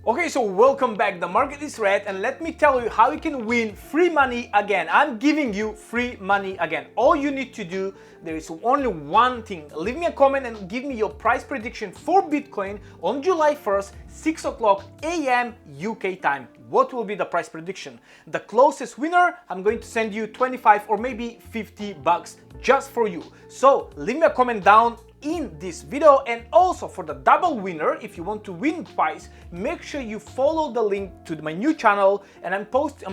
Okay, so welcome back. The market is red, and let me tell you how you can win free money again. I'm giving you free money again. All you need to do, there is only one thing. Leave me a comment and give me your price prediction for Bitcoin on July 1st, 6 o'clock a.m. UK time. What will be the price prediction? The closest winner, I'm going to send you 25 or maybe 50 bucks just for you. So leave me a comment down in this video, and also for the double winner, if you want to win twice, make sure you follow the link to my new channel, and I'm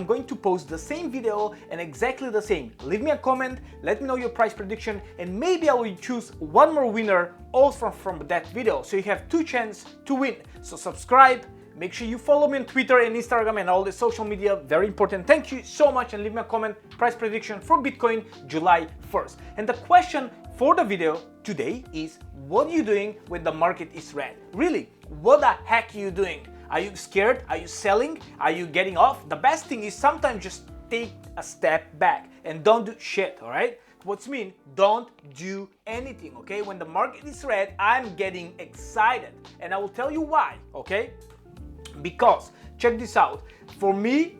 going to post the same video and exactly the same. Leave me a comment, let me know your price prediction, and maybe I will choose one more winner also from that video, so you have two chances to win. So subscribe, make sure you follow me on Twitter and Instagram and all the social media, very important. Thank you so much, and leave me a comment, price prediction for Bitcoin July 1st. And the question for the video today is, what are you doing when the market is red? Really, what the heck are you doing? Are you scared? Are you selling? Are you getting off? The best thing is sometimes just take a step back and don't do shit, all right? What's mean? Don't do anything, okay? When the market is red, I'm getting excited, and I will tell you why, okay? Because, check this out, for me,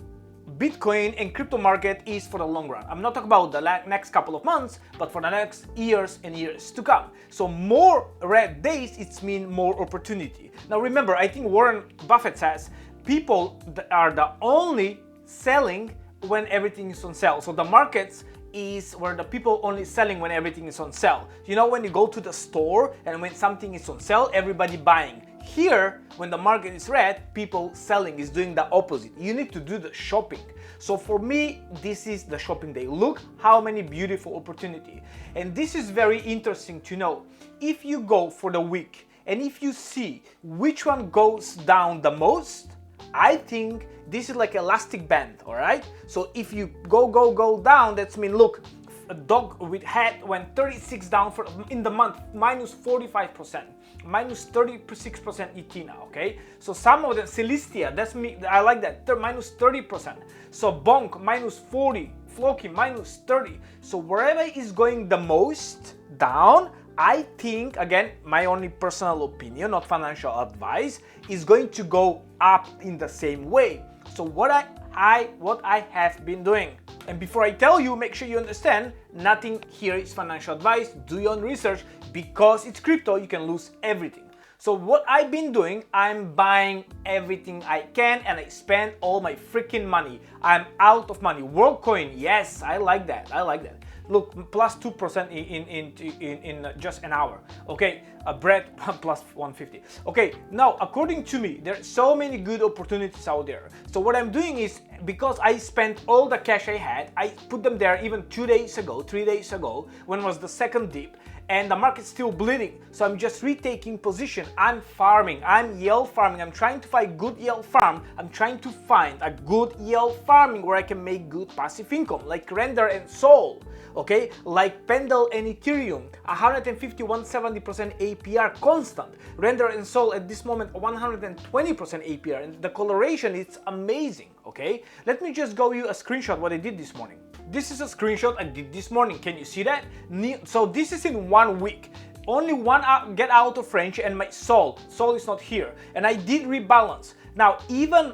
Bitcoin and crypto market is for the long run. I'm not talking about the next couple of months, but for the next years and years to come. So more red days, it's mean more opportunity. Now remember, I think Warren Buffett says, people are the only selling when everything is on sale. So the markets is where the people only selling when everything is on sale. You know, when you go to the store and when something is on sale, everybody buying. Here, when the market is red, people selling is doing the opposite. You need to do the shopping. So for me, this is the shopping day. Look how many beautiful opportunity. And this is very interesting to know. If you go for the week and if you see which one goes down the most, I think this is like elastic band, all right? So if you go down, that's mean, look, a dog with head went 36 down in the month, minus 45%, minus 36% ET now, okay? So some of the Celestia, that's me, I like that, minus 30%. So Bonk, minus 40, Floki, minus 30. So wherever is going the most down, I think, again, my only personal opinion, not financial advice, is going to go up in the same way. So what I have been doing. And before I tell you, make sure you understand, nothing here is financial advice. Do your own research, because it's crypto, you can lose everything. So what I've been doing, I'm buying everything I can, and I spend all my freaking money. I'm out of money. WorldCoin, yes, I like that. I like that. Look, plus 2% in just an hour. Okay, bread plus 150. Okay, now according to me, there are so many good opportunities out there. So what I'm doing is, because I spent all the cash I had, I put them there even 2 days ago, 3 days ago, when was the second dip, and the market's still bleeding. So I'm just retaking position. I'm farming. I'm yield farming. I'm trying to find good yield farm. I'm trying to find a good yield farming where I can make good passive income, like Render and Sol. Okay, like Pendle and Ethereum, 150, 170% APR constant. Render and Sol at this moment 120% APR, and the coloration is amazing. Okay, let me just go you a screenshot what I did this morning. This is a screenshot I did this morning. Can you see that? So this is in 1 week. Only one get out of range, and my Sol is not here, and I did rebalance. Now, even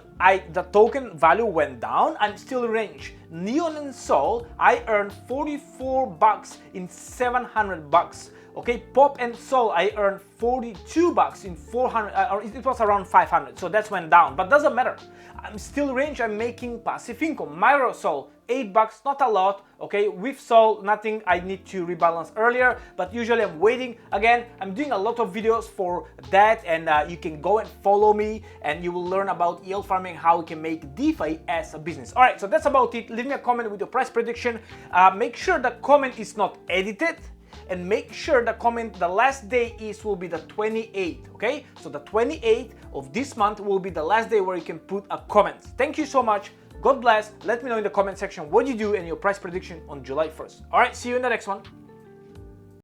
the token value went down, I'm still in range. Neon and Sol, I earned 44 bucks in 700 bucks. Okay, Pop and Sol, I earned 42 bucks in 400, or it was around 500, so that went down, but doesn't matter. I'm still in range, I'm making passive income. Myro Sol, 8 bucks, not a lot. Okay, with Sol, nothing I need to rebalance earlier, but usually I'm waiting. Again, I'm doing a lot of videos for that, and you can go and follow me, and you will learn about yield farming, how you can make DeFi as a business. All right, so that's about it. Leave me a comment with your price prediction. Make sure the comment is not edited, and make sure the comment, the last day will be the 28th, okay? So the 28th of this month will be the last day where you can put a comment. Thank you so much. God bless. Let me know in the comment section what you do and your price prediction on July 1st. All right, see you in the next one.